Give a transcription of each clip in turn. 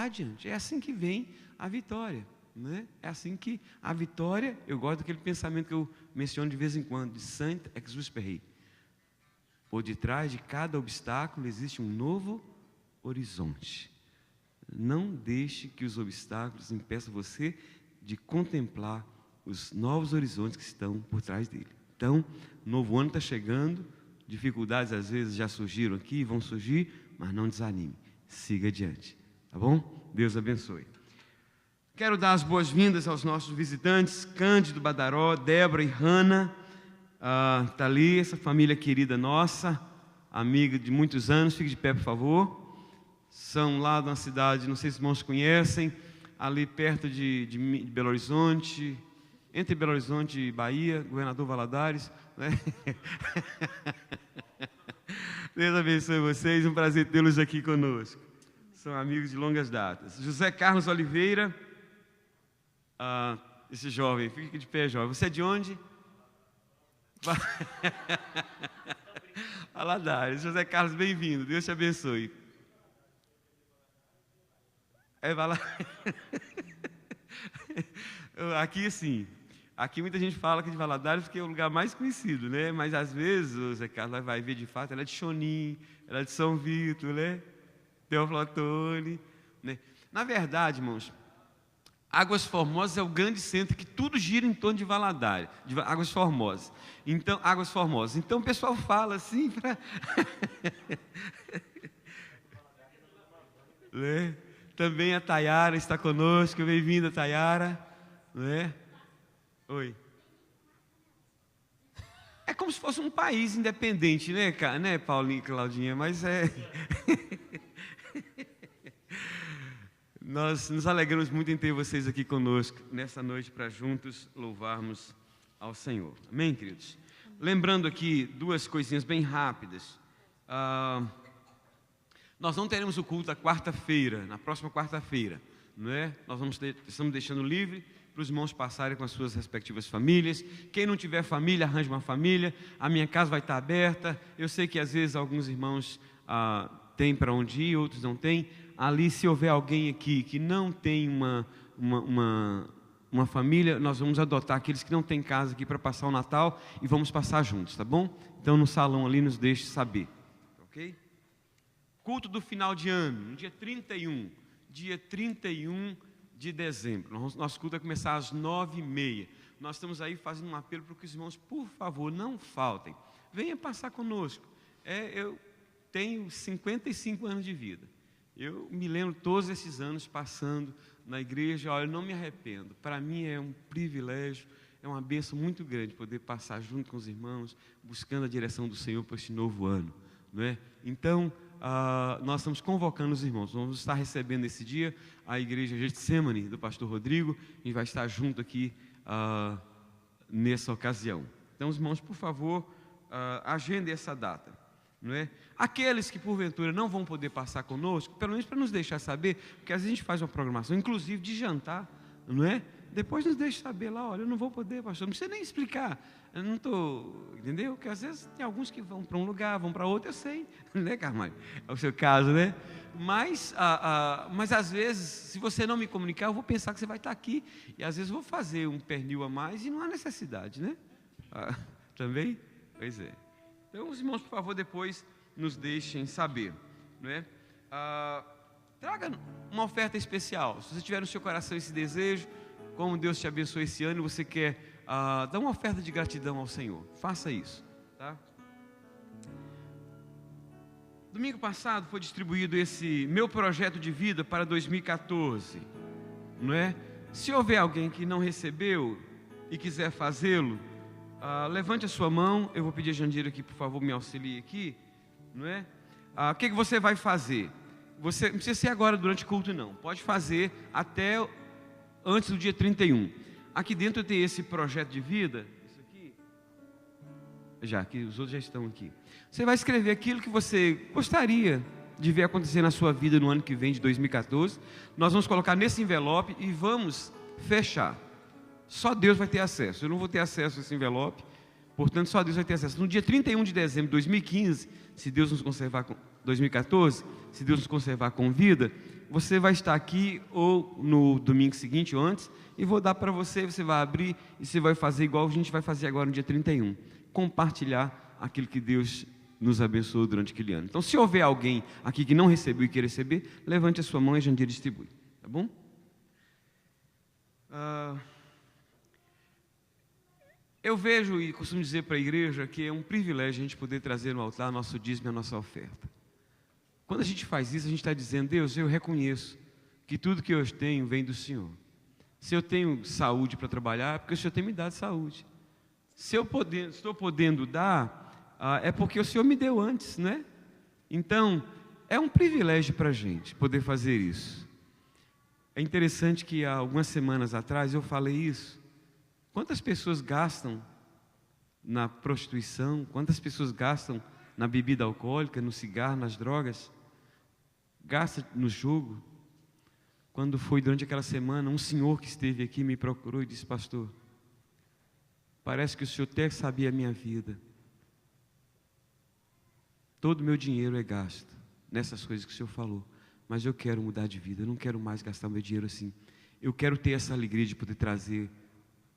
adiante. É assim que vem a vitória, né? É assim que a vitória, eu gosto daquele pensamento que eu menciono de vez em quando, de Saint-Exupéry. Por detrás de cada obstáculo existe um novo horizonte. Não deixe que os obstáculos impeçam você de contemplar os novos horizontes que estão por trás dele. Então, novo ano está chegando, dificuldades às vezes já surgiram aqui, vão surgir, mas não desanime, siga adiante, tá bom? Deus abençoe. Quero dar as boas-vindas aos nossos visitantes, Cândido Badaró, Débora e Hanna, está ali, essa família querida nossa, amiga de muitos anos, fique de pé, por favor. São lá de uma cidade, não sei se os irmãos conhecem, ali perto de Belo Horizonte, entre Belo Horizonte e Bahia, Governador Valadares, né? Deus abençoe vocês, um prazer tê-los aqui conosco. São amigos de longas datas. José Carlos Oliveira, esse jovem, fique de pé, jovem. Você é de onde? Valadares. José Carlos, bem-vindo, Deus te abençoe. Aqui sim, aqui muita gente fala que é de Valadares porque é o lugar mais conhecido, né? Mas às vezes o Zé Carlos vai ver de fato, ela é de Chonim, ela é de São Vítor, né? Teófilo Otoni, né? Na verdade, irmãos, Águas Formosas é o grande centro que tudo gira em torno de Valadares, de Águas Formosas. Então, Águas Formosas. Então o pessoal fala assim para né? Também a Tayara está conosco, bem-vinda, Tayara, né? Oi. É como se fosse um país independente, né, cara? Né, Paulinho e Claudinha? Mas é. Nós nos alegramos muito em ter vocês aqui conosco nessa noite para juntos louvarmos ao Senhor. Amém, queridos? Lembrando aqui duas coisinhas bem rápidas. Nós não teremos o culto na quarta-feira, na próxima quarta-feira, não é? Nós estamos deixando livre para os irmãos passarem com as suas respectivas famílias. Quem não tiver família, arranje uma família. A minha casa vai estar aberta. Eu sei que às vezes alguns irmãos têm para onde ir, outros não têm. Ali, se houver alguém aqui que não tem uma família, nós vamos adotar aqueles que não têm casa aqui para passar o Natal e vamos passar juntos, tá bom? Então no salão ali nos deixe saber, ok? Culto do final de ano, no dia 31 de dezembro. Nosso culto vai começar às 9h30. Nós estamos aí fazendo um apelo para que os irmãos, por favor, não faltem. Venha passar conosco. Eu tenho 55 anos de vida. Eu me lembro todos esses anos passando na igreja. Olha, eu não me arrependo. Para mim é um privilégio, é uma bênção muito grande poder passar junto com os irmãos, buscando a direção do Senhor para este novo ano, não é? Então, nós estamos convocando os irmãos. Vamos estar recebendo esse dia a igreja Getsemane do pastor Rodrigo e vai estar junto aqui nessa ocasião. Então, os irmãos, por favor, agendem essa data, não é? Aqueles que porventura não vão poder passar conosco, pelo menos para nos deixar saber, porque às vezes a gente faz uma programação, inclusive de jantar, não é? Depois nos deixe saber lá, olha, eu não vou poder, pastor, não precisa nem explicar, eu não estou, entendeu? Porque às vezes tem alguns que vão para um lugar, vão para outro, eu sei, né, Carvalho? É o seu caso, né? Mas às vezes, se você não me comunicar, eu vou pensar que você vai estar aqui, e às vezes eu vou fazer um pernil a mais e não há necessidade, né? Também? Pois é. Então, os irmãos, por favor, depois nos deixem saber, não é? Traga uma oferta especial, se você tiver no seu coração esse desejo, como Deus te abençoe esse ano e você quer dar uma oferta de gratidão ao Senhor, faça isso, tá? Domingo passado foi distribuído esse meu projeto de vida para 2014, não é? Se houver alguém que não recebeu e quiser fazê-lo, levante a sua mão. Eu vou pedir a Jandira aqui, por favor, me auxilie aqui, não é? O que você vai fazer? Você não precisa ser agora durante o culto, não. Pode fazer até antes do dia 31. Aqui dentro tem esse projeto de vida. Isso aqui. Que os outros já estão aqui. Você vai escrever aquilo que você gostaria de ver acontecer na sua vida no ano que vem, de 2014. Nós vamos colocar nesse envelope e vamos fechar. Só Deus vai ter acesso. Eu não vou ter acesso a esse envelope. Portanto, só Deus vai ter acesso. No dia 31 de dezembro de 2015, se Deus nos conservar com 2014, se Deus nos conservar com vida, você vai estar aqui ou no domingo seguinte ou antes, e vou dar para você, você vai abrir e você vai fazer igual a gente vai fazer agora no dia 31, compartilhar aquilo que Deus nos abençoou durante aquele ano. Então, se houver alguém aqui que não recebeu e quer receber, levante a sua mão e a Jandir distribui, tá bom? Eu vejo e costumo dizer para a igreja que é um privilégio a gente poder trazer no altar nosso dízimo e a nossa oferta. Quando a gente faz isso, a gente está dizendo: Deus, eu reconheço que tudo que eu tenho vem do Senhor. Se eu tenho saúde para trabalhar, é porque o Senhor tem me dado saúde. Se eu estou podendo dar, é porque o Senhor me deu antes, né? Então, é um privilégio para a gente poder fazer isso. É interessante que há algumas semanas atrás eu falei isso. Quantas pessoas gastam na prostituição? Quantas pessoas gastam na bebida alcoólica, no cigarro, nas drogas? Gasta no jogo? Quando foi durante aquela semana, um senhor que esteve aqui me procurou e disse: pastor, parece que o senhor até sabia a minha vida. Todo o meu dinheiro é gasto nessas coisas que o senhor falou, mas eu quero mudar de vida, eu não quero mais gastar meu dinheiro assim. Eu quero ter essa alegria de poder trazer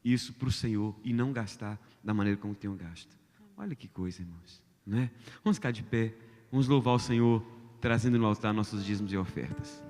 isso para o Senhor e não gastar da maneira como tenho gasto. Olha que coisa, irmãos, não é? Vamos ficar de pé, vamos louvar o Senhor, trazendo no altar nossos dízimos e ofertas.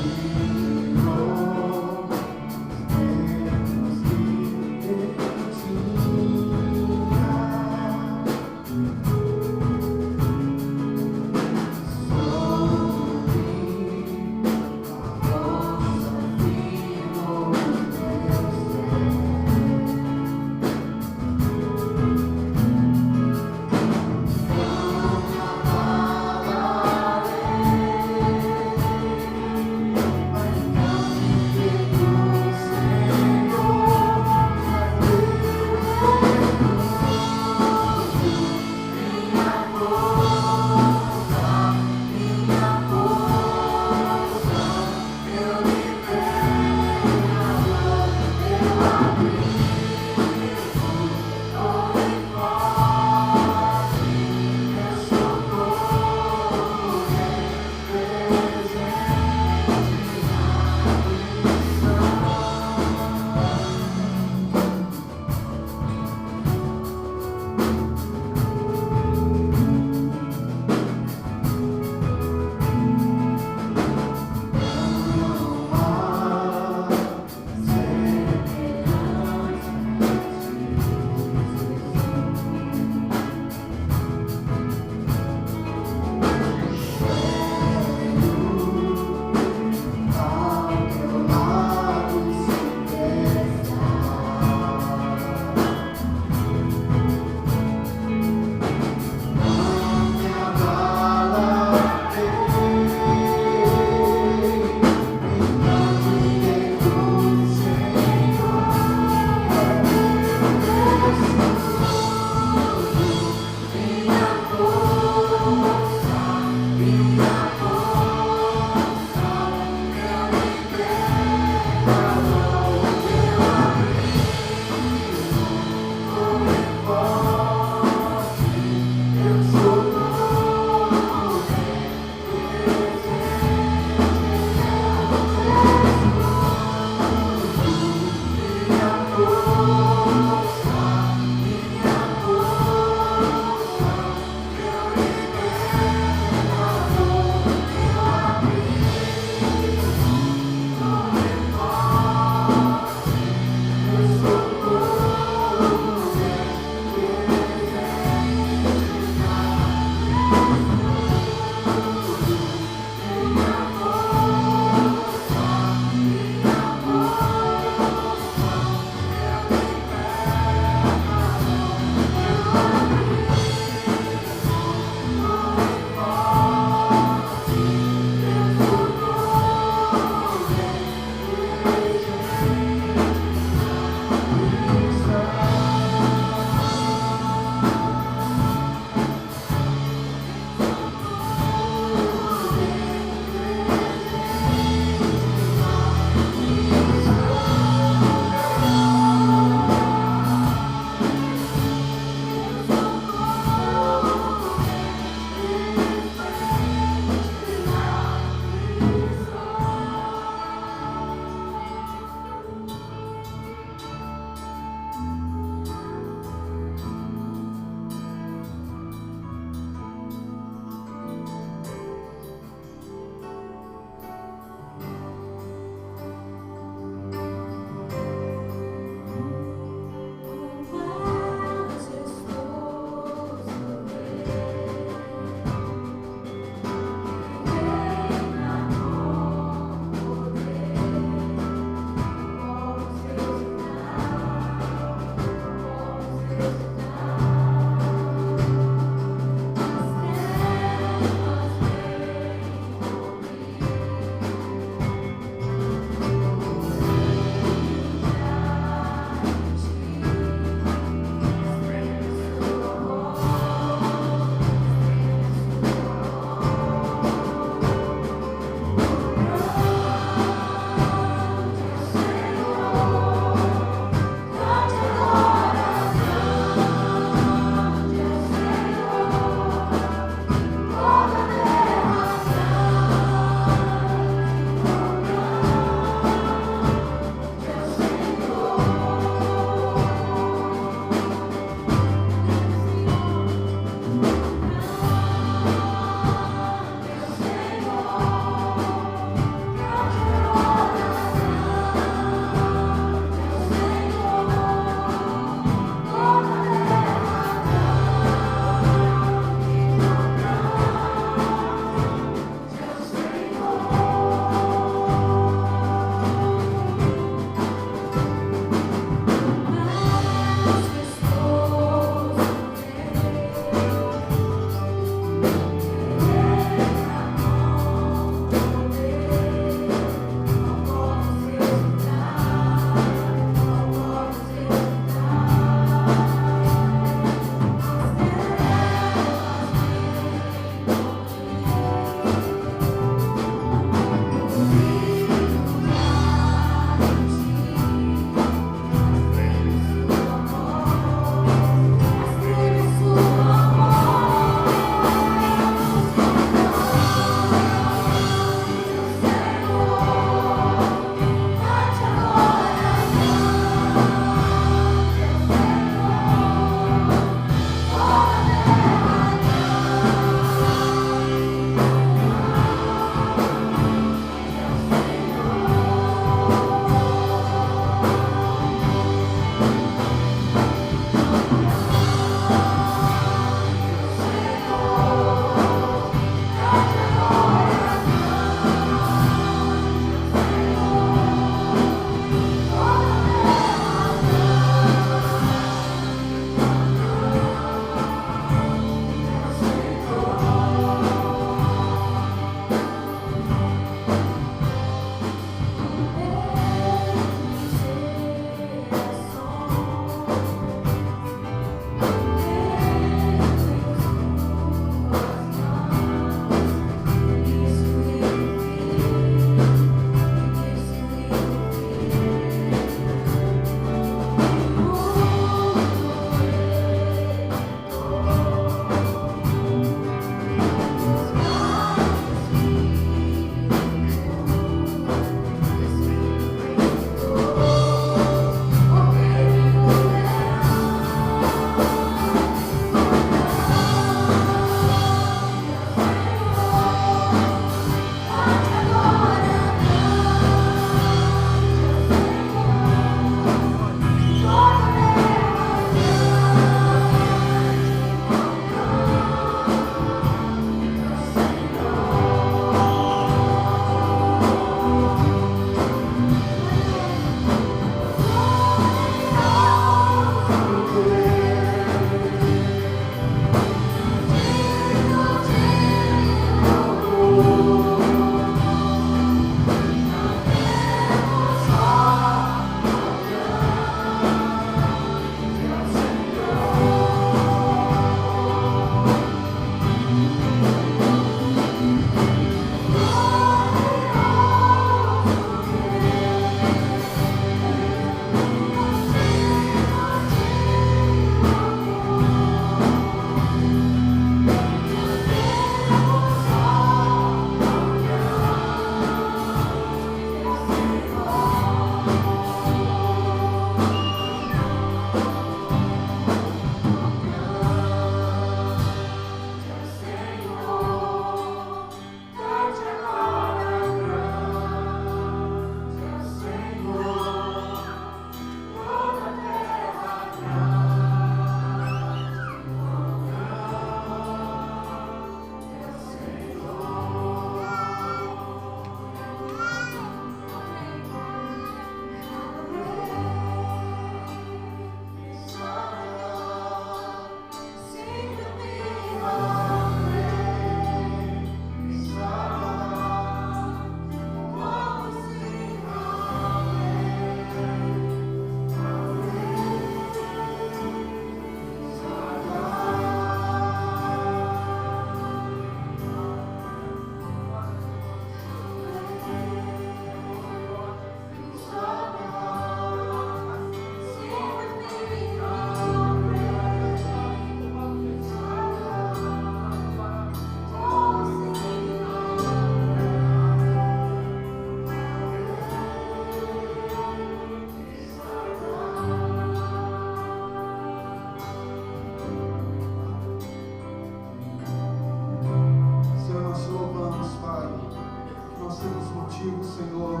contigo, Senhor,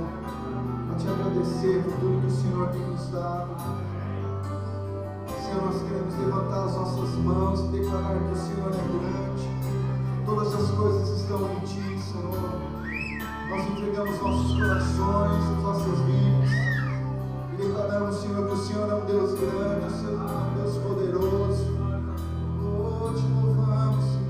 a te agradecer por tudo que o Senhor tem nos dado. Senhor, nós queremos levantar as nossas mãos e declarar que o Senhor é grande. Todas as coisas estão em Ti, Senhor. Nós entregamos nossos corações, as nossas vidas, e declaramos, Senhor, que o Senhor é um Deus grande, o Senhor é um Deus poderoso. Oh, te louvamos, Senhor.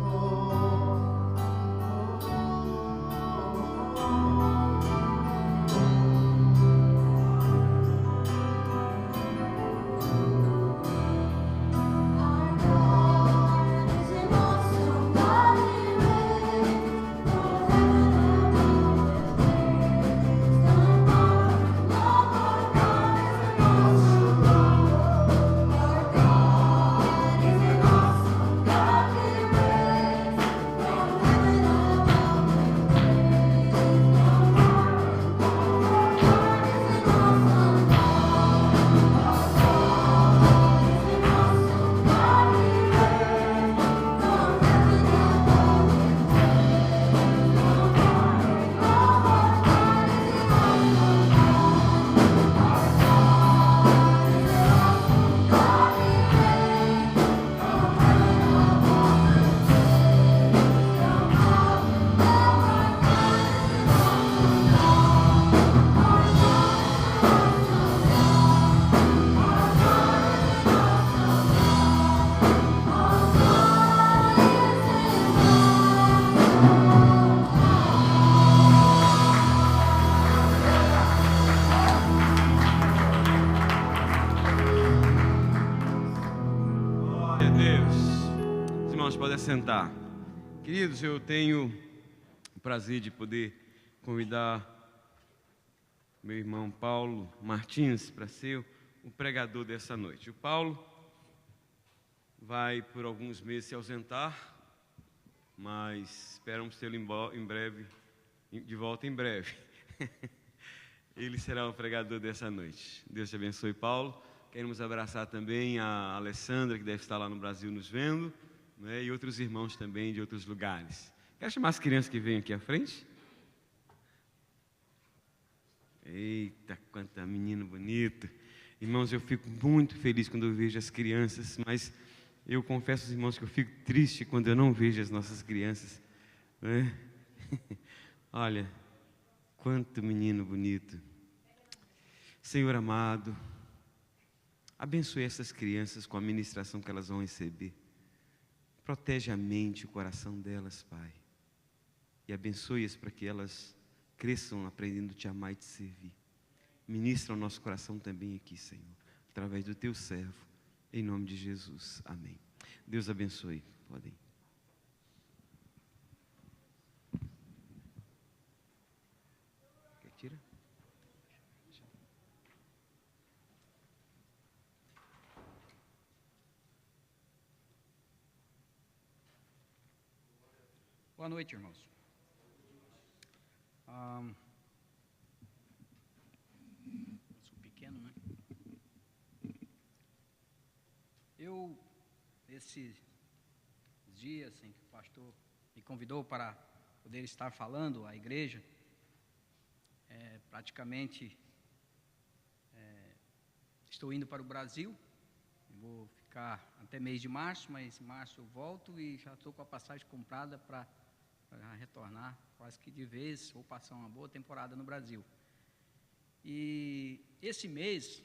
Sentar. Queridos, eu tenho o prazer de poder convidar meu irmão Paulo Martins para ser o pregador dessa noite. O Paulo vai por alguns meses se ausentar, mas esperamos tê-lo em breve, de volta em breve. Ele será o pregador dessa noite. Deus te abençoe, Paulo. Queremos abraçar também a Alessandra, que deve estar lá no Brasil nos vendo, né, e outros irmãos também de outros lugares. Quero chamar as crianças que vêm aqui à frente. Eita, quanta menino bonito. Irmãos, eu fico muito feliz quando eu vejo as crianças, mas eu confesso aos irmãos que eu fico triste quando eu não vejo as nossas crianças, né? Olha, quanto menino bonito. Senhor amado, abençoe essas crianças com a ministração que elas vão receber. Protege a mente e o coração delas, Pai. E abençoe-as para que elas cresçam aprendendo a te amar e te servir. Ministra o nosso coração também aqui, Senhor, através do teu servo, em nome de Jesus. Amém. Deus abençoe. Podem. Quer que tira? Boa noite, irmãos. Sou pequeno, né? Esses dias em que o pastor me convidou para poder estar falando à igreja, praticamente estou indo para o Brasil. Vou ficar até mês de março, mas em março eu volto e já estou com a passagem comprada para retornar quase que de vez, vou passar uma boa temporada no Brasil. E esse mês,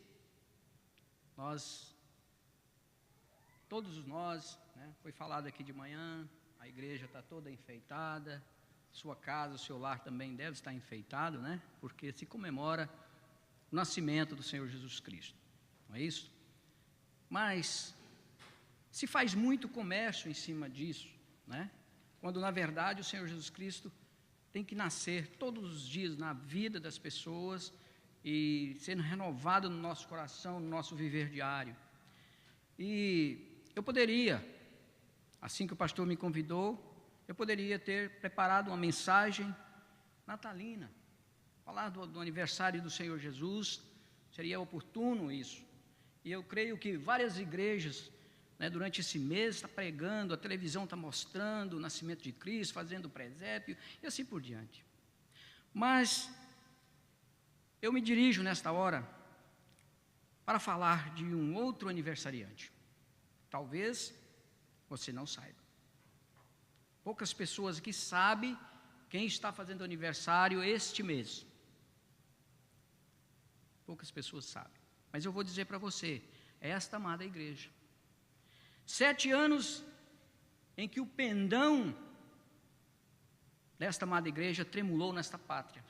todos nós, né, foi falado aqui de manhã, a igreja está toda enfeitada, sua casa, o seu lar também deve estar enfeitado, né, porque se comemora o nascimento do Senhor Jesus Cristo, não é isso? Mas se faz muito comércio em cima disso, né? Quando na verdade o Senhor Jesus Cristo tem que nascer todos os dias na vida das pessoas e sendo renovado no nosso coração, no nosso viver diário. E eu poderia, assim que o pastor me convidou, eu poderia ter preparado uma mensagem natalina, falar do aniversário do Senhor Jesus, seria oportuno isso. E eu creio que várias igrejas, né, durante esse mês está pregando, a televisão está mostrando o nascimento de Cristo, fazendo presépio e assim por diante. Mas Eu me dirijo nesta hora para falar de um outro aniversariante. Talvez você não saiba. Poucas pessoas aqui sabem quem está fazendo aniversário este mês. Poucas pessoas sabem. Mas eu vou dizer para você, é esta amada igreja. 7 anos em que o pendão desta amada igreja tremulou nesta pátria.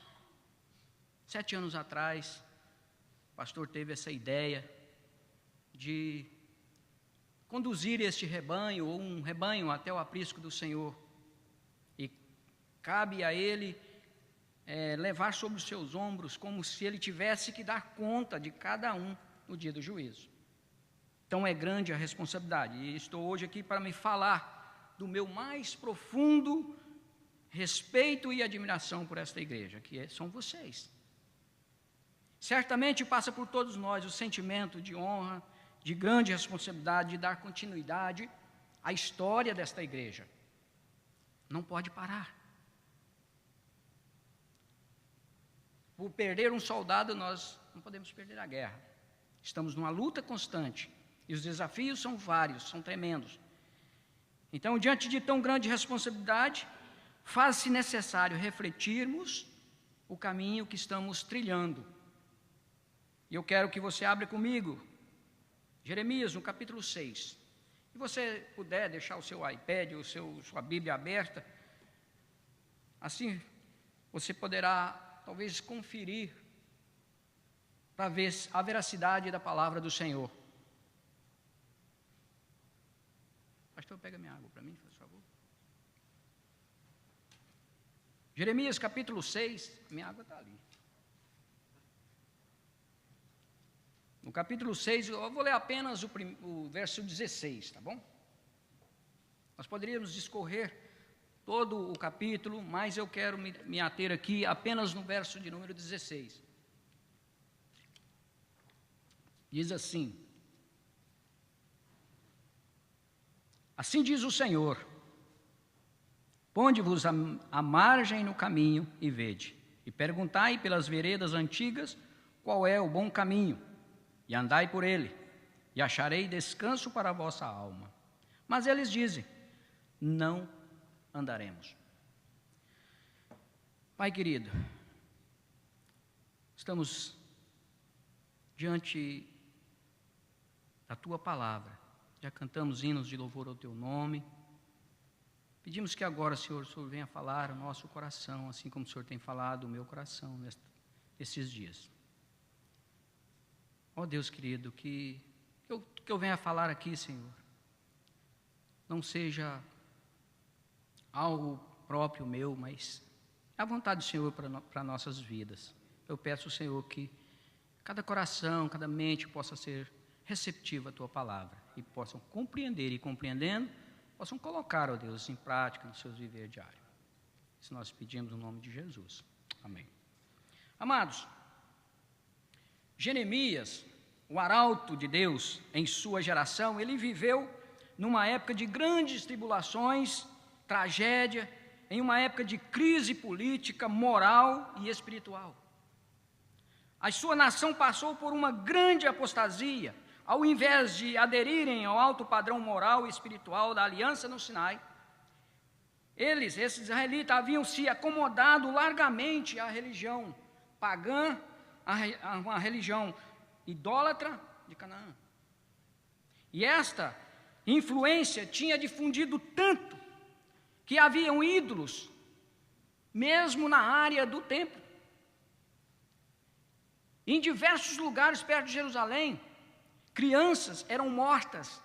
7 anos atrás, o pastor teve essa ideia de conduzir este rebanho, ou um rebanho, até o aprisco do Senhor. E cabe a ele levar sobre os seus ombros, como se ele tivesse que dar conta de cada um no dia do juízo. Então é grande a responsabilidade, e estou hoje aqui para me falar do meu mais profundo respeito e admiração por esta igreja, que são vocês. Certamente passa por todos nós o sentimento de honra, de grande responsabilidade, de dar continuidade à história desta igreja. Não pode parar. Por perder um soldado, nós não podemos perder a guerra. Estamos numa luta constante, e os desafios são vários, são tremendos. Então, diante de tão grande responsabilidade, faz-se necessário refletirmos o caminho que estamos trilhando. E eu quero que você abra comigo Jeremias, no capítulo 6. Se você puder deixar o seu iPad ou sua Bíblia aberta, assim você poderá talvez conferir para ver a veracidade da palavra do Senhor. Pastor, pega minha água para mim, por favor. Jeremias capítulo 6, minha água está ali. No capítulo 6, eu vou ler apenas o verso 16, tá bom? Nós poderíamos discorrer todo o capítulo, mas eu quero me ater aqui apenas no verso de número 16. Diz assim: assim diz o Senhor, ponde-vos à margem no caminho e vede, e perguntai pelas veredas antigas qual é o bom caminho, e andai por ele, e acharei descanso para a vossa alma. Mas eles dizem, não andaremos. Pai querido, estamos diante da Tua palavra, já cantamos hinos de louvor ao Teu nome, pedimos que agora, Senhor, o Senhor venha falar ao nosso coração, assim como o Senhor tem falado o meu coração nesses dias. Ó Deus querido, que eu venha falar aqui, Senhor, não seja algo próprio meu, mas é a vontade do Senhor para nossas vidas. Eu peço, Senhor, que cada coração, cada mente possa ser receptiva à Tua palavra e possam compreender e compreendendo, possam colocar, ó Deus, em prática no seus viver diário. Isso nós pedimos no nome de Jesus. Amém. Amados, Jeremias, o arauto de Deus em sua geração, ele viveu numa época de grandes tribulações, tragédia, em uma época de crise política, moral e espiritual. A sua nação passou por uma grande apostasia. Ao invés de aderirem ao alto padrão moral e espiritual da aliança no Sinai, esses israelitas, haviam se acomodado largamente à religião pagã, a uma religião idólatra de Canaã. E esta influência tinha difundido tanto que haviam ídolos, mesmo na área do templo. Em diversos lugares perto de Jerusalém, crianças eram mortas,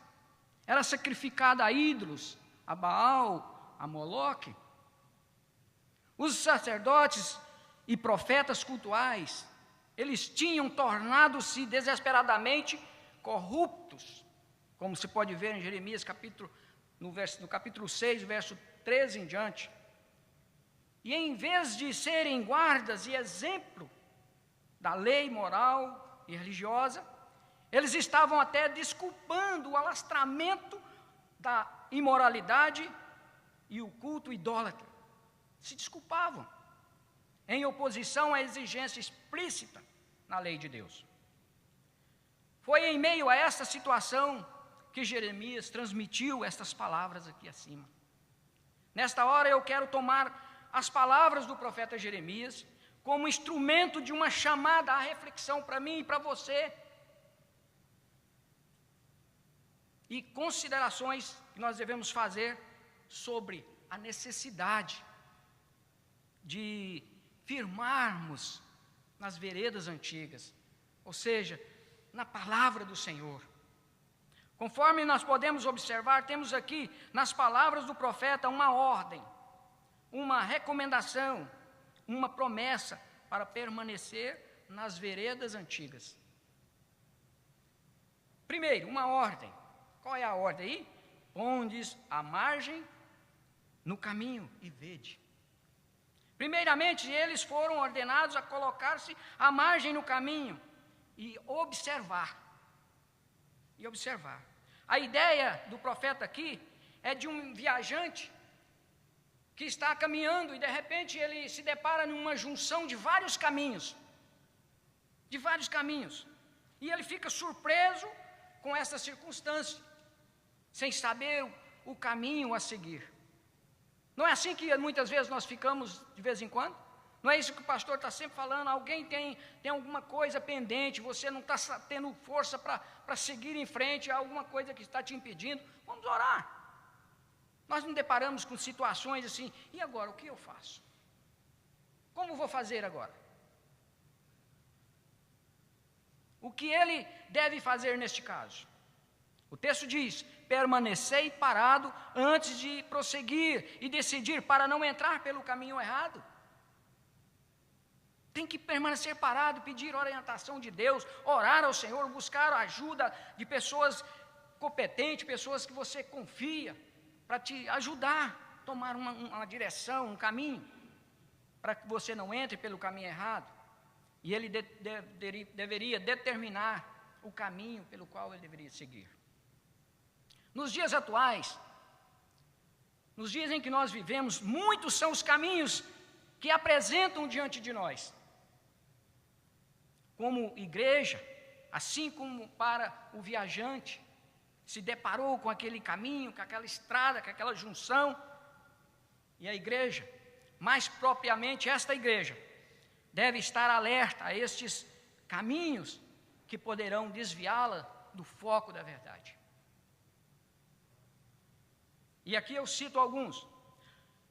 era sacrificada a ídolos, a Baal, a Moloque. Os sacerdotes e profetas cultuais, eles tinham tornado-se desesperadamente corruptos, como se pode ver em Jeremias no capítulo 6, verso 13 em diante. E em vez de serem guardas e exemplo da lei moral e religiosa, eles estavam até desculpando o alastramento da imoralidade e o culto idólatra. Se desculpavam, em oposição à exigência explícita na lei de Deus. Foi em meio a essa situação que Jeremias transmitiu estas palavras aqui acima. Nesta hora eu quero tomar as palavras do profeta Jeremias como instrumento de uma chamada à reflexão para mim e para você, e considerações que nós devemos fazer sobre a necessidade de firmarmos nas veredas antigas, ou seja, na palavra do Senhor. Conforme nós podemos observar, temos aqui nas palavras do profeta uma ordem, uma recomendação, uma promessa para permanecer nas veredas antigas. Primeiro, uma ordem. Qual é a ordem aí? Pondes a margem no caminho e vede. Primeiramente, eles foram ordenados a colocar-se à margem no caminho e observar. E observar. A ideia do profeta aqui é de um viajante que está caminhando e de repente ele se depara numa junção de vários caminhos. De vários caminhos. E ele fica surpreso com essa circunstância, sem saber o caminho a seguir. Não é assim que muitas vezes nós ficamos de vez em quando? Não é isso que o pastor está sempre falando? Alguém tem alguma coisa pendente, você não está tendo força para seguir em frente, há alguma coisa que está te impedindo. Vamos orar. Nós nos deparamos com situações assim, e agora, o que eu faço? Como vou fazer agora? O que ele deve fazer neste caso? O texto diz: permanecei parado antes de prosseguir e decidir para não entrar pelo caminho errado. Tem que permanecer parado, pedir orientação de Deus, orar ao Senhor, buscar a ajuda de pessoas competentes, pessoas que você confia, para te ajudar a tomar uma direção, um caminho, para que você não entre pelo caminho errado. E ele deveria determinar o caminho pelo qual ele deveria seguir. Nos dias atuais, nos dias em que nós vivemos, muitos são os caminhos que apresentam diante de nós. Como igreja, assim como para o viajante, se deparou com aquele caminho, com aquela estrada, com aquela junção, e a igreja, mais propriamente esta igreja, deve estar alerta a estes caminhos que poderão desviá-la do foco da verdade. E aqui eu cito alguns,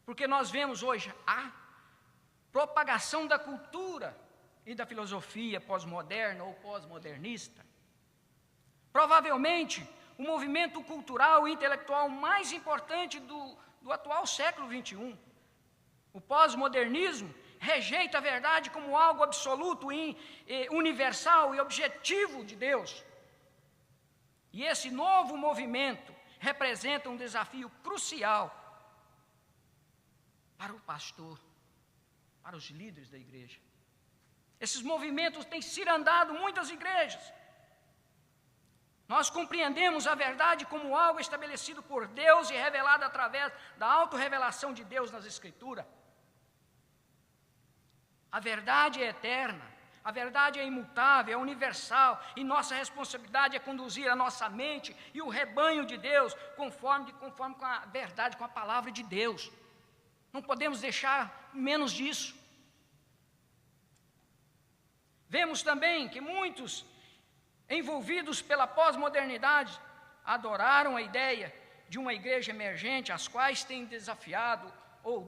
porque nós vemos hoje a propagação da cultura e da filosofia pós-moderna ou pós-modernista. Provavelmente, o movimento cultural e intelectual mais importante do atual século XXI. O pós-modernismo rejeita a verdade como algo absoluto, universal e objetivo de Deus. E esse novo movimento representa um desafio crucial para o pastor, para os líderes da igreja. Esses movimentos têm cirandado muitas igrejas. Nós compreendemos a verdade como algo estabelecido por Deus e revelado através da autorrevelação de Deus nas Escrituras. A verdade é eterna, a verdade é imutável, é universal, e nossa responsabilidade é conduzir a nossa mente e o rebanho de Deus conforme com a verdade, com a palavra de Deus. Não podemos deixar menos disso. Vemos também que muitos envolvidos pela pós-modernidade adoraram a ideia de uma igreja emergente, as quais têm desafiado ou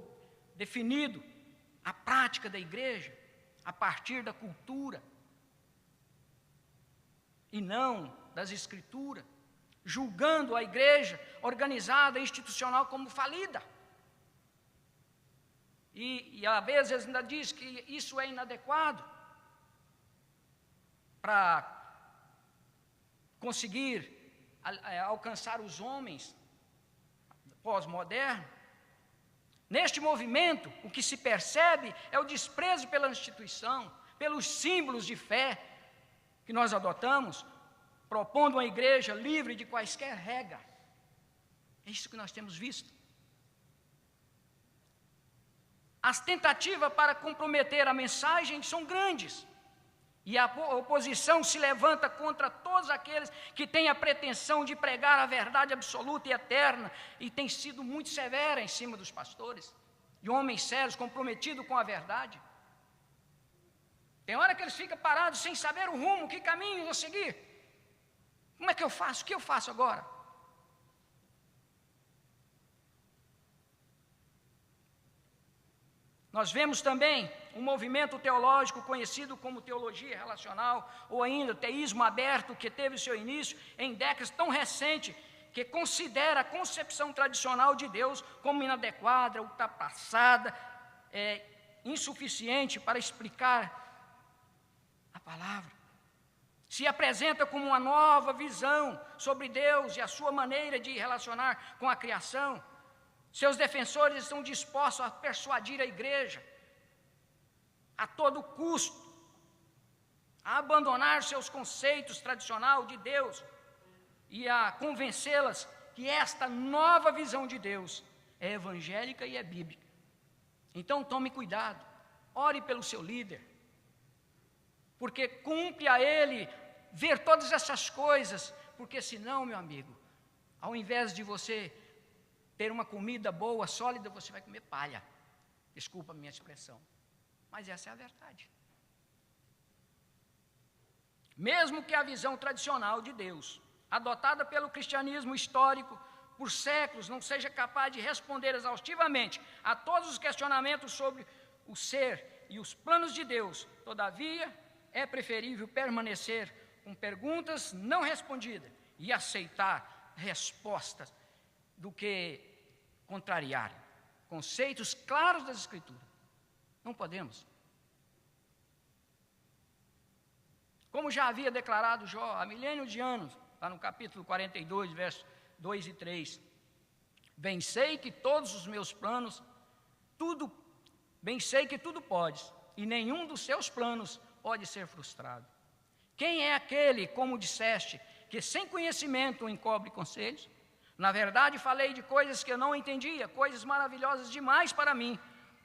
definido a prática da igreja a partir da cultura e não das escrituras, julgando a igreja organizada e institucional como falida. E às vezes ainda diz que isso é inadequado para conseguir alcançar os homens pós-modernos. Neste movimento, o que se percebe é o desprezo pela instituição, pelos símbolos de fé que nós adotamos, propondo uma igreja livre de quaisquer regras. É isso que nós temos visto. As tentativas para comprometer a mensagem são grandes, E a oposição se levanta contra todos aqueles que têm a pretensão de pregar a verdade absoluta e eterna, e tem sido muito severa em cima dos pastores e homens sérios comprometidos com a verdade. Tem hora que eles ficam parados sem saber o rumo, que caminho vou seguir. Como é que eu faço? O que eu faço agora? Nós vemos também um movimento teológico conhecido como teologia relacional, ou ainda teísmo aberto, que teve seu início em décadas tão recentes, que considera a concepção tradicional de Deus como inadequada, ultrapassada, insuficiente para explicar a palavra. Se apresenta como uma nova visão sobre Deus e a sua maneira de relacionar com a criação. Seus defensores estão dispostos a persuadir a igreja, a todo custo, a abandonar seus conceitos tradicionais de Deus e a convencê-las que esta nova visão de Deus é evangélica e é bíblica. Então tome cuidado, ore pelo seu líder, porque cumpre a ele ver todas essas coisas, porque senão, meu amigo, ao invés de você ter uma comida boa, sólida, você vai comer palha. Desculpa a minha expressão, mas essa é a verdade. Mesmo que a visão tradicional de Deus, adotada pelo cristianismo histórico por séculos, não seja capaz de responder exaustivamente a todos os questionamentos sobre o ser e os planos de Deus, todavia, é preferível permanecer com perguntas não respondidas e aceitar respostas do que contrariar conceitos claros das Escrituras. Não podemos. Como já havia declarado Jó há milênios de anos, lá no capítulo 42, versos 2 e 3, bem sei que todos os meus planos, bem sei que tudo podes, e nenhum dos seus planos pode ser frustrado. Quem é aquele, como disseste, que sem conhecimento encobre conselhos? Na verdade, falei de coisas que eu não entendia, coisas maravilhosas demais para mim,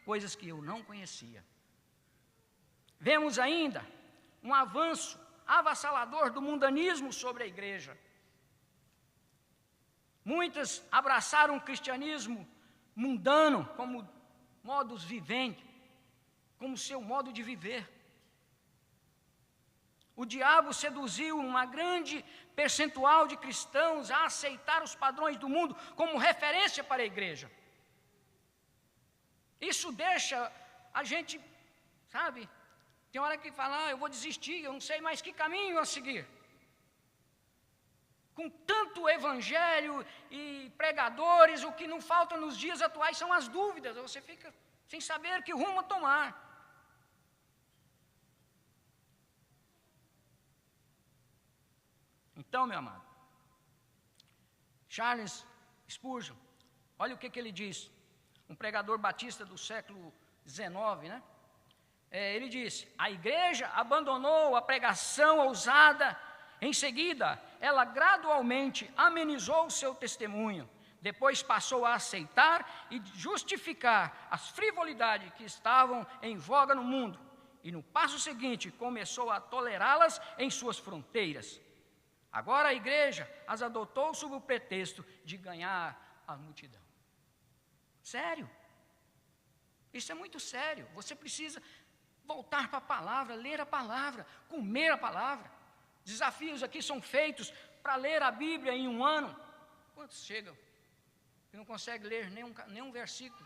coisas que eu não conhecia. Vemos ainda um avanço avassalador do mundanismo sobre a igreja. Muitas abraçaram o cristianismo mundano como modus vivendi, como seu modo de viver. O diabo seduziu uma grande percentual de cristãos a aceitar os padrões do mundo como referência para a igreja. Isso deixa a gente, sabe, tem hora que fala, eu vou desistir, eu não sei mais que caminho a seguir. Com tanto evangelho e pregadores, o que não falta nos dias atuais são as dúvidas, você fica sem saber que rumo tomar. Então, meu amado, Charles Spurgeon, olha o que ele diz, um pregador batista do século XIX, né? Ele disse, a igreja abandonou a pregação ousada, em seguida, ela gradualmente amenizou o seu testemunho, depois passou a aceitar e justificar as frivolidades que estavam em voga no mundo, e no passo seguinte começou a tolerá-las em suas fronteiras. Agora a igreja as adotou sob o pretexto de ganhar a multidão. Sério. Isso é muito sério. Você precisa voltar para a palavra, ler a palavra, comer a palavra. Desafios aqui são feitos para ler a Bíblia em um ano. Quantos chegam que não conseguem ler nenhum versículo?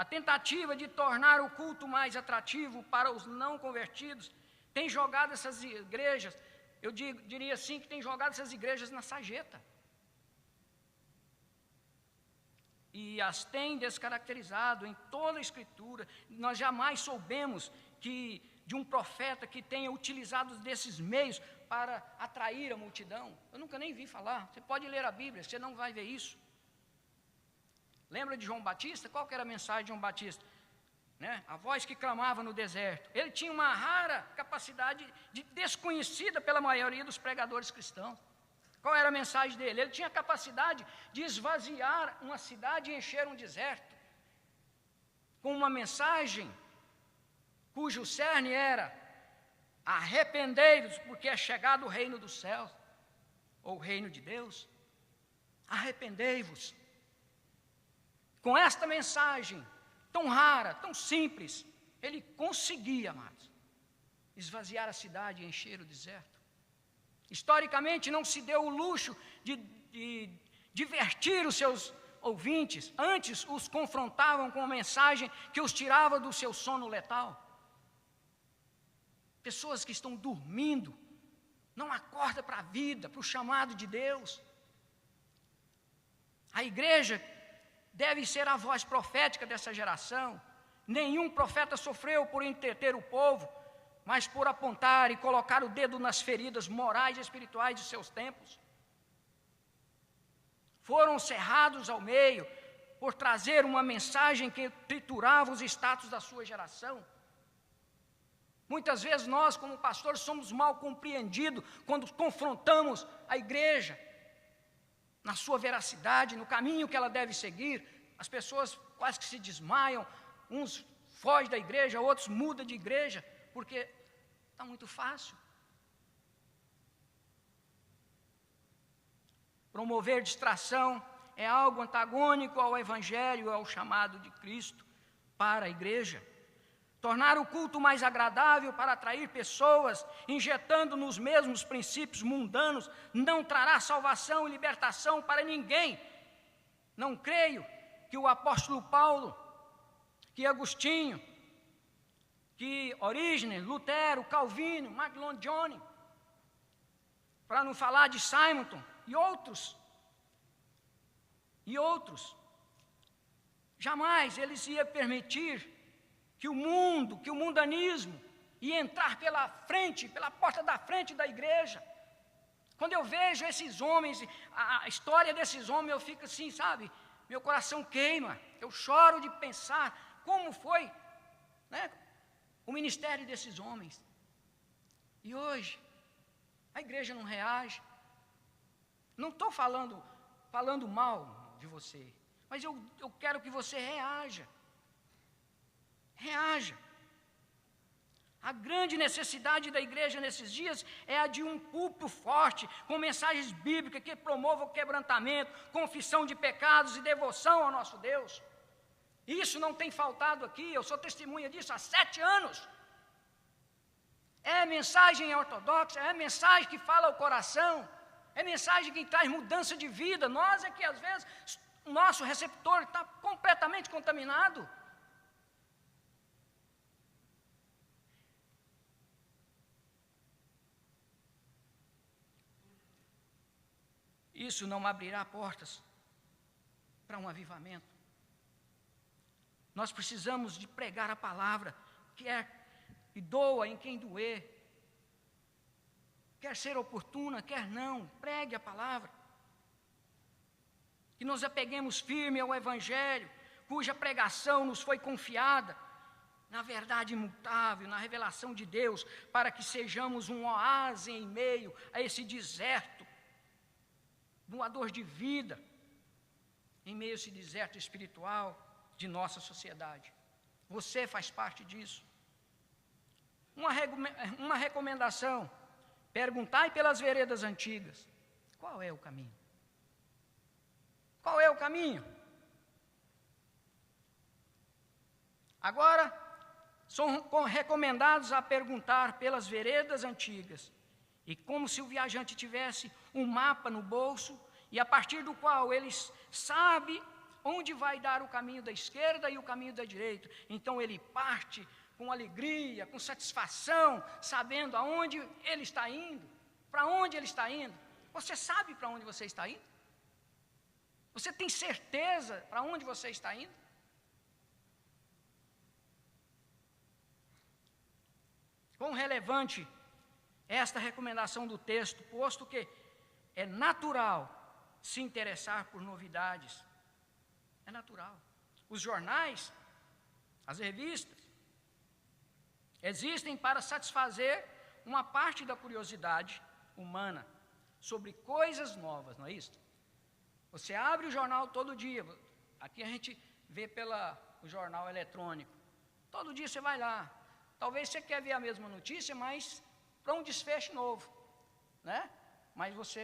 A tentativa de tornar o culto mais atrativo para os não convertidos tem jogado essas igrejas, eu diria assim, que tem jogado essas igrejas na sarjeta. E as tem descaracterizado em toda a Escritura. Nós jamais soubemos de um profeta que tenha utilizado desses meios para atrair a multidão. Eu nunca nem vi falar. Você pode ler a Bíblia, você não vai ver isso. Lembra de João Batista? Qual que era a mensagem de João Batista? Né? A voz que clamava no deserto. Ele tinha uma rara capacidade desconhecida pela maioria dos pregadores cristãos. Qual era a mensagem dele? Ele tinha a capacidade de esvaziar uma cidade e encher um deserto. com uma mensagem cujo cerne era: arrependei-vos, porque é chegado o reino dos céus, ou o reino de Deus. Arrependei-vos. Com esta mensagem tão rara, tão simples, ele conseguia, amados, esvaziar a cidade e encher o deserto. Historicamente, não se deu o luxo de divertir os seus ouvintes, antes os confrontavam com uma mensagem que os tirava do seu sono letal. Pessoas que estão dormindo, não acordam para a vida, para o chamado de Deus. A igreja deve ser a voz profética dessa geração. Nenhum profeta sofreu por entreter o povo, mas por apontar e colocar o dedo nas feridas morais e espirituais de seus tempos. Foram cerrados ao meio por trazer uma mensagem que triturava os status da sua geração. Muitas vezes nós, como pastores, somos mal compreendidos quando confrontamos a igreja na sua veracidade, no caminho que ela deve seguir. As pessoas quase que se desmaiam, uns fogem da igreja, outros mudam de igreja, porque está muito fácil. Promover distração é algo antagônico ao Evangelho, ao chamado de Cristo para a igreja. Tornar o culto mais agradável para atrair pessoas, injetando nos mesmos princípios mundanos, não trará salvação e libertação para ninguém. Não creio que o apóstolo Paulo, que Agostinho, que Orígenes, Lutero, Calvino, Martin Johnny, para não falar de Simonton e outros, jamais eles iam permitir que o mundanismo ia entrar pela frente, pela porta da frente da igreja. Quando eu vejo esses homens, a história desses homens, eu fico assim, sabe, meu coração queima, eu choro de pensar como foi, né, o ministério desses homens. E hoje, a igreja não reage. Não estou falando mal de você, mas eu quero que você reaja. Reaja. A grande necessidade da igreja nesses dias é a de um púlpito forte, com mensagens bíblicas que promovam o quebrantamento, confissão de pecados e devoção ao nosso Deus. Isso não tem faltado aqui, eu sou testemunha disso há 7 anos. É mensagem ortodoxa, é mensagem que fala ao coração, é mensagem que traz mudança de vida. Nós é que às vezes o nosso receptor está completamente contaminado. Isso não abrirá portas para um avivamento. Nós precisamos de pregar a palavra, e doa em quem doer. Quer ser oportuna, quer não, pregue a palavra. Que nos apeguemos firme ao Evangelho, cuja pregação nos foi confiada, na verdade imutável, na revelação de Deus, para que sejamos um oásis em meio a esse deserto, doador de vida, em meio a esse deserto espiritual de nossa sociedade. Você faz parte disso. Uma recomendação: perguntai pelas veredas antigas. Qual é o caminho? Qual é o caminho? Agora, são recomendados a perguntar pelas veredas antigas, e como se o viajante tivesse um mapa no bolso, e a partir do qual ele sabe onde vai dar o caminho da esquerda e o caminho da direita. Então ele parte com alegria, com satisfação, sabendo aonde ele está indo, para onde ele está indo. Você sabe para onde você está indo? Você tem certeza para onde você está indo? Quão relevante é esta recomendação do texto, posto que é natural se interessar por novidades. É natural. Os jornais, as revistas, existem para satisfazer uma parte da curiosidade humana sobre coisas novas, não é isso? Você abre o jornal todo dia. Aqui a gente vê pelo o jornal eletrônico. Todo dia você vai lá. Talvez você quer ver a mesma notícia, mas para um desfecho novo, né? Mas você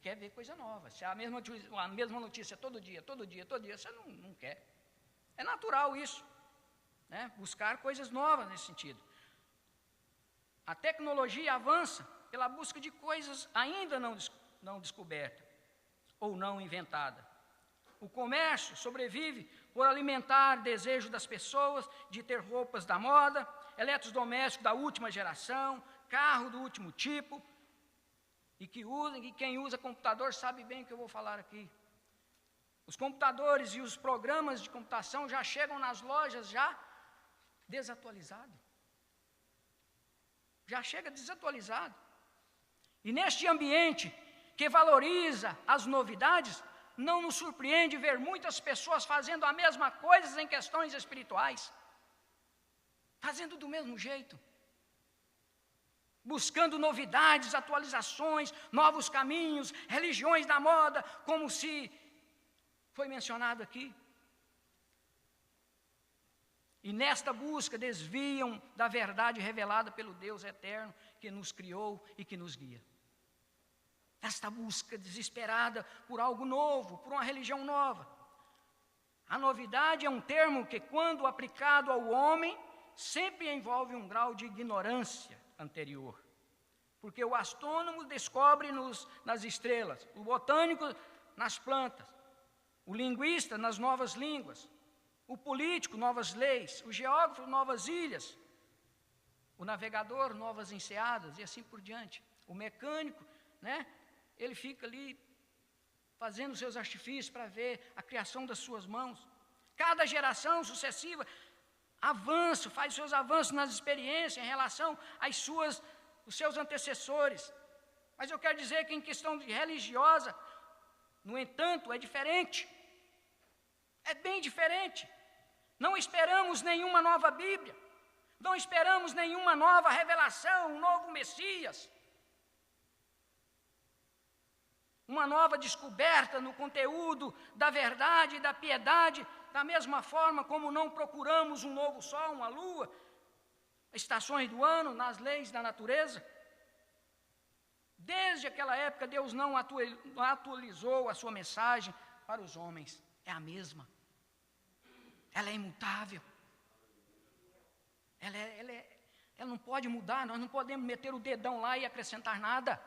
quer ver coisa nova. Se a mesma notícia todo dia, você não quer. É natural isso, né? Buscar coisas novas nesse sentido. A tecnologia avança pela busca de coisas ainda não descobertas ou não inventadas. O comércio sobrevive por alimentar desejo das pessoas de ter roupas da moda, eletrodomésticos da última geração, carro do último tipo, e quem usa computador sabe bem o que eu vou falar aqui. Os computadores e os programas de computação já chegam nas lojas já desatualizado. Já chega desatualizado. E neste ambiente que valoriza as novidades, não nos surpreende ver muitas pessoas fazendo a mesma coisa em questões espirituais. Fazendo do mesmo jeito. Buscando novidades, atualizações, novos caminhos, religiões da moda, como se foi mencionado aqui. E nesta busca desviam da verdade revelada pelo Deus eterno que nos criou e que nos guia. Esta busca desesperada por algo novo, por uma religião nova. A novidade é um termo que, quando aplicado ao homem, sempre envolve um grau de ignorância anterior. Porque o astrônomo descobre nas estrelas, o botânico nas plantas, o linguista nas novas línguas, o político novas leis, o geógrafo novas ilhas, o navegador novas enseadas e assim por diante. O mecânico, né, ele fica ali fazendo seus artifícios para ver a criação das suas mãos. Cada geração sucessiva avança, faz seus avanços nas experiências em relação os seus antecessores. Mas eu quero dizer que em questão religiosa, no entanto, é diferente. É bem diferente. Não esperamos nenhuma nova Bíblia. Não esperamos nenhuma nova revelação, um novo Messias. Uma nova descoberta no conteúdo da verdade e da piedade, da mesma forma como não procuramos um novo sol, uma lua, estações do ano, nas leis da natureza. Desde aquela época, Deus não atualizou a sua mensagem para os homens. É a mesma. Ela é imutável. Ela não pode mudar, nós não podemos meter o dedão lá e acrescentar nada.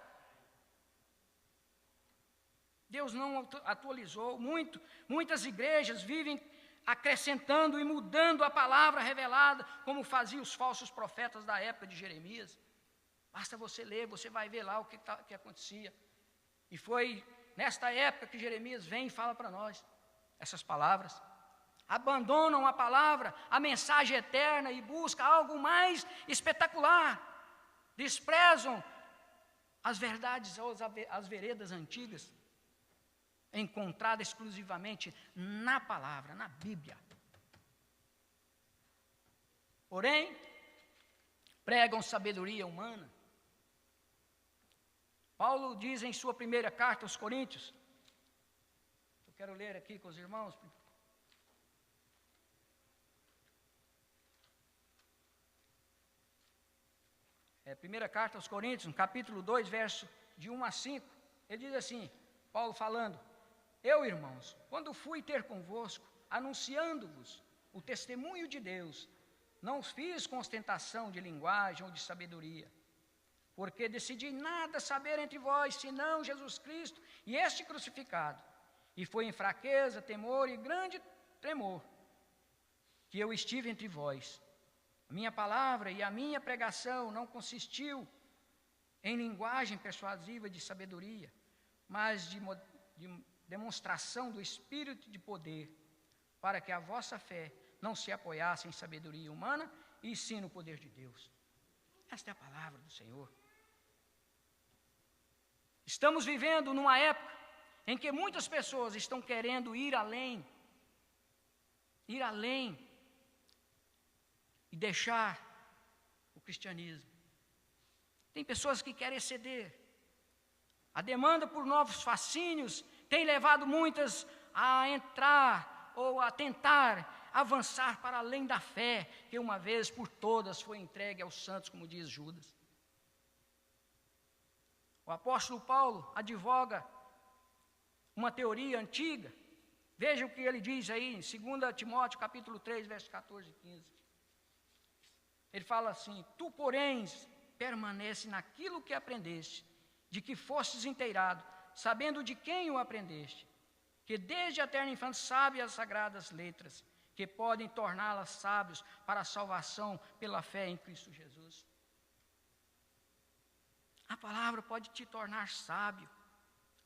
Deus não atualizou. Muitas igrejas vivem acrescentando e mudando a palavra revelada, como faziam os falsos profetas da época de Jeremias. Basta você ler, você vai ver lá o que acontecia. E foi nesta época que Jeremias vem e fala para nós essas palavras. Abandonam a palavra, a mensagem eterna e buscam algo mais espetacular. Desprezam as verdades, as veredas antigas, encontradas exclusivamente na palavra, na Bíblia. Porém, pregam sabedoria humana. Paulo diz em sua primeira carta aos Coríntios, eu quero ler aqui com os irmãos. Primeira carta aos Coríntios, no capítulo 2, verso de 1 a 5, ele diz assim, Paulo falando: eu, irmãos, quando fui ter convosco, anunciando-vos o testemunho de Deus, não fiz com ostentação de linguagem ou de sabedoria, porque decidi nada saber entre vós, senão Jesus Cristo e este crucificado. E foi em fraqueza, temor e grande tremor que eu estive entre vós. A minha palavra e a minha pregação não consistiu em linguagem persuasiva de sabedoria, mas de demonstração do Espírito de poder, para que a vossa fé não se apoiasse em sabedoria humana, e sim no poder de Deus. Esta é a palavra do Senhor. Estamos vivendo numa época em que muitas pessoas estão querendo ir além e deixar o cristianismo. Tem pessoas que querem exceder. A demanda por novos fascínios tem levado muitas a entrar ou a tentar avançar para além da fé, que uma vez por todas foi entregue aos santos, como diz Judas. O apóstolo Paulo advoga uma teoria antiga. Veja o que ele diz aí em 2 Timóteo capítulo 3, versos 14 e 15. Ele fala assim: tu, porém, permanece naquilo que aprendeste, de que fostes inteirado, sabendo de quem o aprendeste, que desde a eterna infância sabe as sagradas letras, que podem torná-las sábios para a salvação pela fé em Cristo Jesus. A palavra pode te tornar sábio.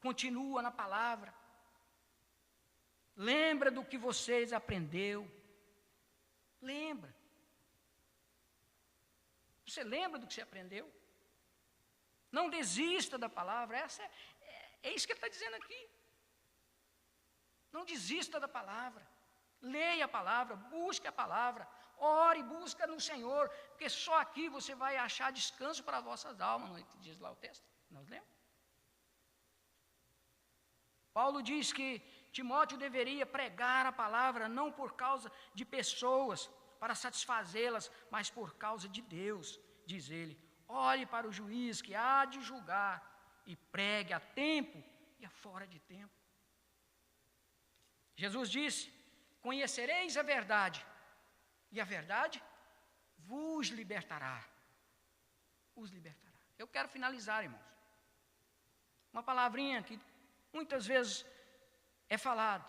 Continua na palavra. Lembra do que vocês aprendeu. Lembra. Você lembra do que você aprendeu? Não desista da palavra. É isso que ele está dizendo aqui. Não desista da palavra. Leia a palavra, busque a palavra, ore, busca no Senhor, porque só aqui você vai achar descanso para as vossas almas, não é que diz lá o texto? Nós lemos. Paulo diz que Timóteo deveria pregar a palavra não por causa de pessoas, para satisfazê-las, mas por causa de Deus, diz ele. Olhe para o juiz que há de julgar e pregue a tempo e a fora de tempo. Jesus disse: conhecereis a verdade, e a verdade vos libertará. Os libertará. Eu quero finalizar, irmãos. Uma palavrinha que muitas vezes é falado.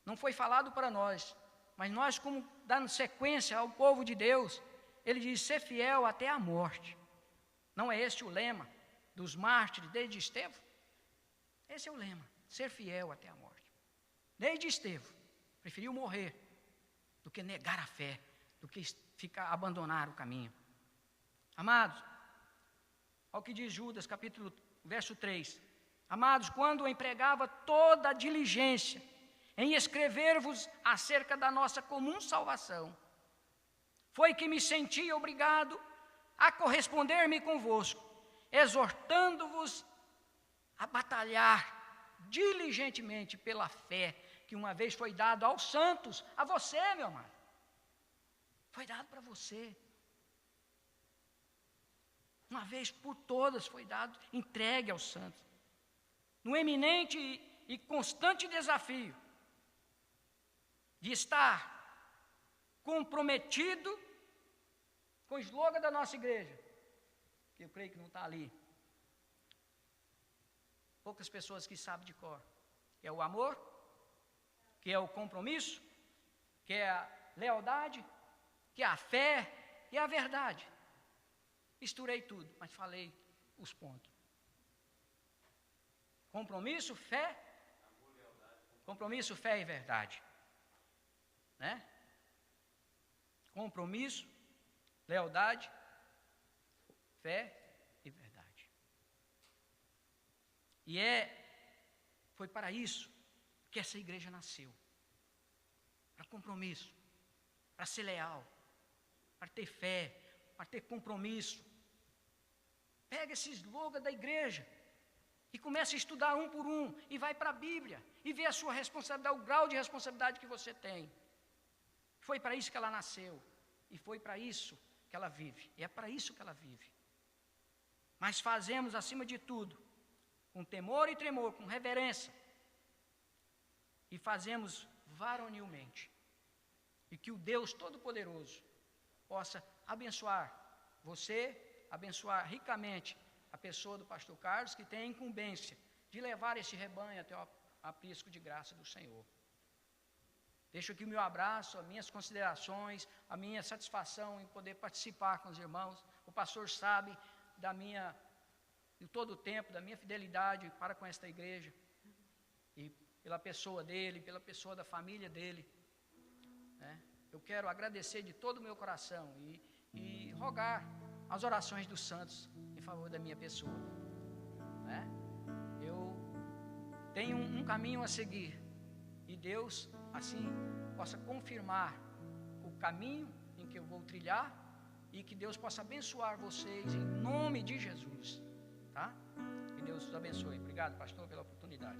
Não foi falado para nós, mas nós, como dando sequência ao povo de Deus, ele diz: ser fiel até a morte. Não é este o lema dos mártires desde Estevão? Esse é o lema, ser fiel até a morte. Desde Estevão, preferiu morrer do que negar a fé, do que abandonar o caminho. Amados, olha o que diz Judas, verso 3. Amados, quando empregava toda a diligência em escrever-vos acerca da nossa comum salvação, foi que me senti obrigado a corresponder-me convosco, exortando-vos a batalhar diligentemente pela fé que uma vez foi dado aos santos, a você, meu amado. Foi dado para você. Uma vez por todas foi dado, entregue aos santos. No eminente e constante desafio de estar comprometido com o slogan da nossa igreja, que eu creio que não está ali. Poucas pessoas que sabem de cor. Que é o amor, que é o compromisso, que é a lealdade, que é a fé e a verdade. Misturei tudo, mas falei os pontos. Compromisso, fé, compromisso, fé e verdade. Né? Compromisso, lealdade, fé e verdade. E foi para isso que essa igreja nasceu. Para compromisso, para ser leal, para ter fé, para ter compromisso. Pega esse slogan da igreja e começa a estudar um por um, e vai para a Bíblia, e vê a sua responsabilidade, o grau de responsabilidade que você tem. Foi para isso que ela nasceu, e foi para isso que ela vive, e é para isso que ela vive. Mas fazemos, acima de tudo, com temor e tremor, com reverência, e fazemos varonilmente, e que o Deus Todo-Poderoso possa abençoar você, abençoar ricamente a pessoa do pastor Carlos, que tem a incumbência de levar esse rebanho até o aprisco de graça do Senhor. Deixo aqui o meu abraço, as minhas considerações, a minha satisfação em poder participar com os irmãos. O pastor sabe de todo o tempo, da minha fidelidade para com esta igreja, e pela pessoa dele, pela pessoa da família dele, né? Eu quero agradecer de todo o meu coração e rogar as orações dos santos em favor da minha pessoa, né? Eu tenho um caminho a seguir, e Deus assim possa confirmar o caminho em que eu vou trilhar, e que Deus possa abençoar vocês em nome de Jesus, tá? Que Deus os abençoe. Obrigado, pastor, pela oportunidade.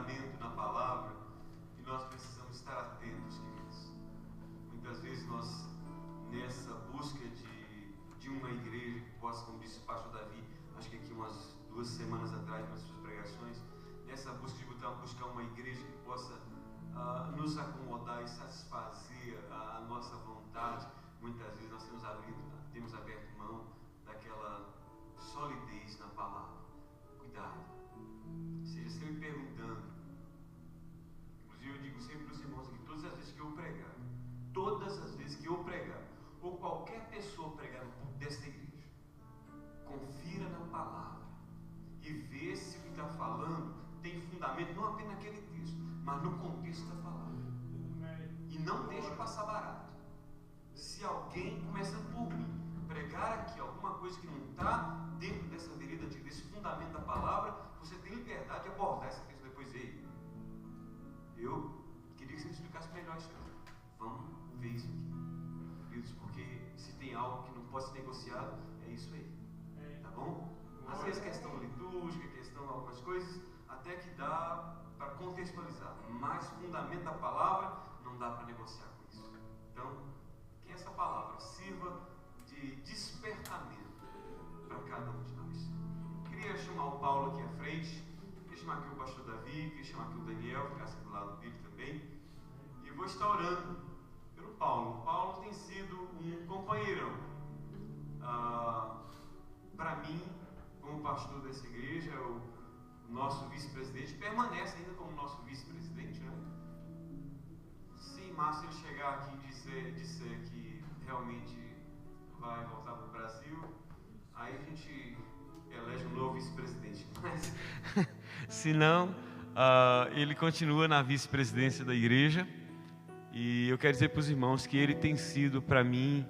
fundamento na palavra e nós precisamos estar atentos, queridos. Muitas vezes nós, nessa busca de uma igreja que possa, como disse o pastor Davi, acho que aqui umas 2 semanas atrás, nas suas pregações, nessa busca de buscar uma igreja que possa nos acomodar e satisfazer a nossa vontade, muitas vezes nós temos aberto mão daquela solidez na palavra. Cuidado, seja sempre perguntando. Inclusive eu digo sempre para os irmãos aqui, todas as vezes que eu pregar, ou qualquer pessoa pregar no púlpito desta igreja, confira na palavra e vê se o que está falando tem fundamento, não apenas naquele texto, mas no contexto da palavra. E não deixe passar barato. Se alguém, começando por mim, pregar aqui alguma coisa que não está dentro dessa vereda, desse fundamento da palavra, você tem liberdade de abordar essa questão depois. Ei, eu queria que você me explicasse melhor isso aqui. Vamos ver isso aqui, porque se tem algo que não pode ser negociado, é isso aí, tá bom? Às vezes questão litúrgica, questão de algumas coisas, até que dá para contextualizar, mas fundamento da palavra não dá para negociar com isso. Então, que essa palavra sirva de despertamento para cada um de nós. Queria chamar o Paulo aqui à frente, queria chamar aqui o pastor Davi, queria chamar aqui o Daniel, ficasse do lado dele também, e vou estar orando pelo Paulo. O Paulo tem sido um companheirão para mim, como pastor dessa igreja. O nosso vice-presidente permanece ainda como nosso vice-presidente, né? Se em março ele chegar aqui e disser que realmente vai voltar para o Brasil, aí a gente elege um novo vice-presidente. Mas se não, ele continua na vice-presidência da igreja. E eu quero dizer para os irmãos que ele tem sido para mim,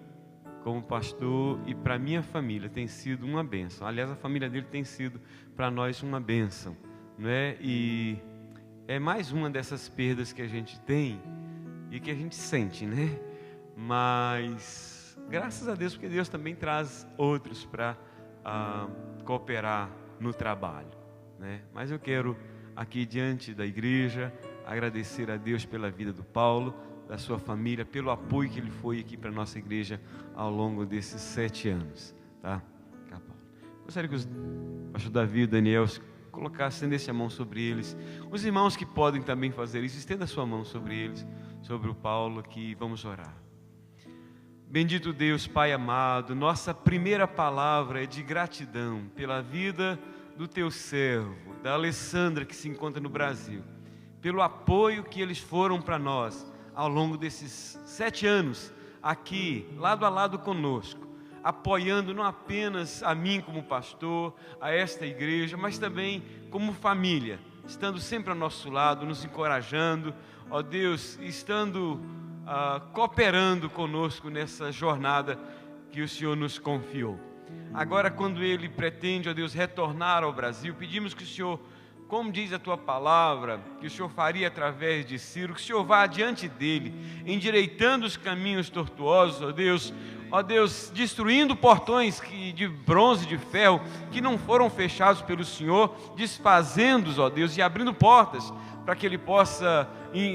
como pastor, e para minha família, tem sido uma bênção. Aliás, a família dele tem sido para nós uma bênção, não é? E é mais uma dessas perdas que a gente tem e que a gente sente, né? Mas graças a Deus, porque Deus também traz outros para cooperar no trabalho, né? Mas eu quero aqui diante da igreja agradecer a Deus pela vida do Paulo, da sua família, pelo apoio que ele foi aqui para a nossa igreja ao longo desses 7 anos, tá? Gostaria que o pastor Davi e o Daniel colocassem, estendessem a mão sobre eles. Os irmãos que podem também fazer isso, estenda a sua mão sobre eles, sobre o Paulo, aqui, vamos orar. Bendito Deus, Pai amado, nossa primeira palavra é de gratidão pela vida do teu servo, da Alessandra, que se encontra no Brasil, pelo apoio que eles foram para nós ao longo desses 7 anos, aqui, lado a lado conosco, apoiando não apenas a mim como pastor, a esta igreja, mas também como família, estando sempre ao nosso lado, nos encorajando, ó Deus, estando cooperando conosco nessa jornada que o Senhor nos confiou. Agora, quando ele pretende, ó Deus, retornar ao Brasil, pedimos que o Senhor, como diz a tua palavra, que o Senhor faria através de Ciro, que o Senhor vá adiante dele, endireitando os caminhos tortuosos, ó Deus, destruindo portões de bronze, de ferro, que não foram fechados pelo Senhor, desfazendo-os, ó Deus, e abrindo portas, para que ele possa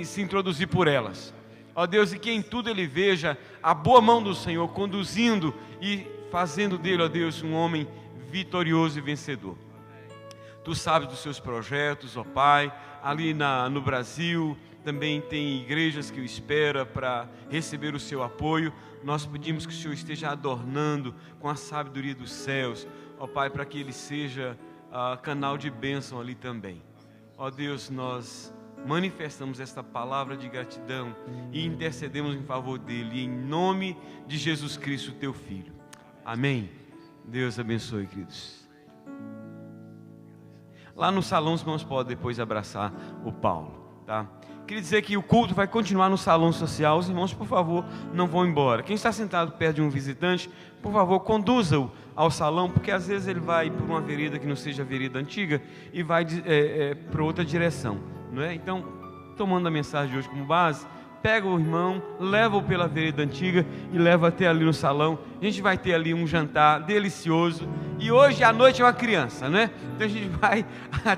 se introduzir por elas. Ó Deus, e que em tudo ele veja a boa mão do Senhor, conduzindo e fazendo dele, ó Deus, um homem vitorioso e vencedor. Tu sabes dos seus projetos, ó Pai, ali no Brasil, também tem igrejas que o esperam para receber o seu apoio. Nós pedimos que o Senhor esteja adornando com a sabedoria dos céus, ó Pai, para que ele seja canal de bênção ali também. Ó Deus, nós manifestamos esta palavra de gratidão e intercedemos em favor dele, em nome de Jesus Cristo, teu Filho. Amém. Deus abençoe, queridos. Lá no salão os irmãos podem depois abraçar o Paulo, tá? Queria dizer que o culto vai continuar no salão social. Os irmãos, por favor, não vão embora. Quem está sentado perto de um visitante, por favor, conduza-o ao salão, porque às vezes ele vai por uma vereda que não seja a vereda antiga e vai para outra direção, não é? Então, tomando a mensagem de hoje como base, pega o irmão, leva-o pela vereda antiga e leva até ali no salão. A gente vai ter ali um jantar delicioso. E hoje à noite é uma criança, né? Então a gente vai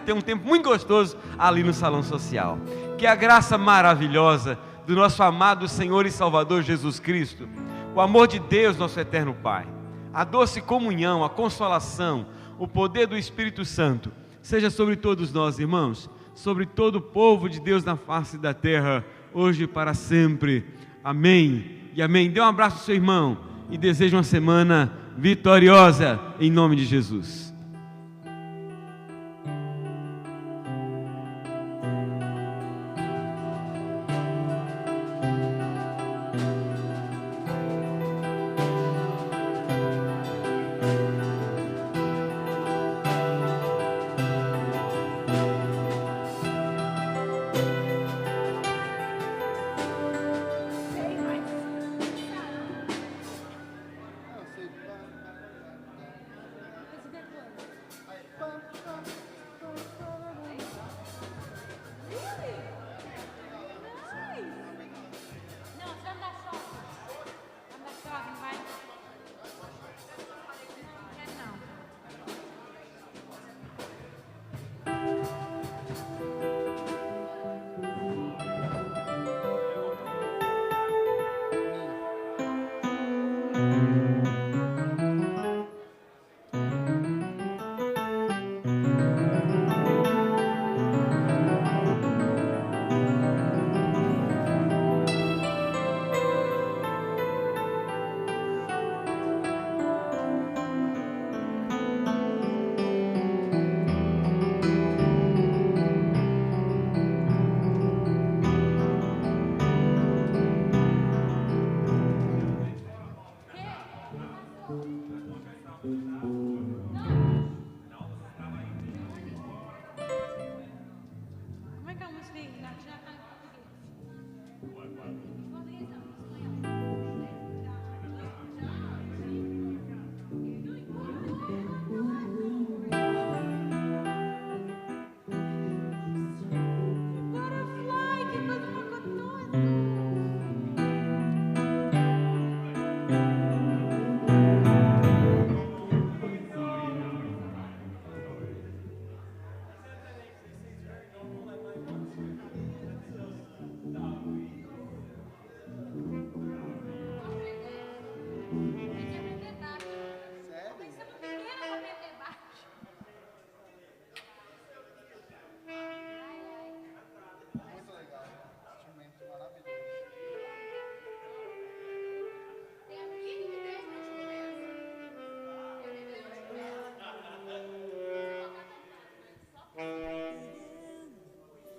ter um tempo muito gostoso ali no salão social. Que a graça maravilhosa do nosso amado Senhor e Salvador Jesus Cristo, o amor de Deus, nosso eterno Pai, a doce comunhão, a consolação, o poder do Espírito Santo, seja sobre todos nós, irmãos, sobre todo o povo de Deus na face da terra, hoje e para sempre. Amém e amém. Dê um abraço ao seu irmão e desejo uma semana vitoriosa em nome de Jesus.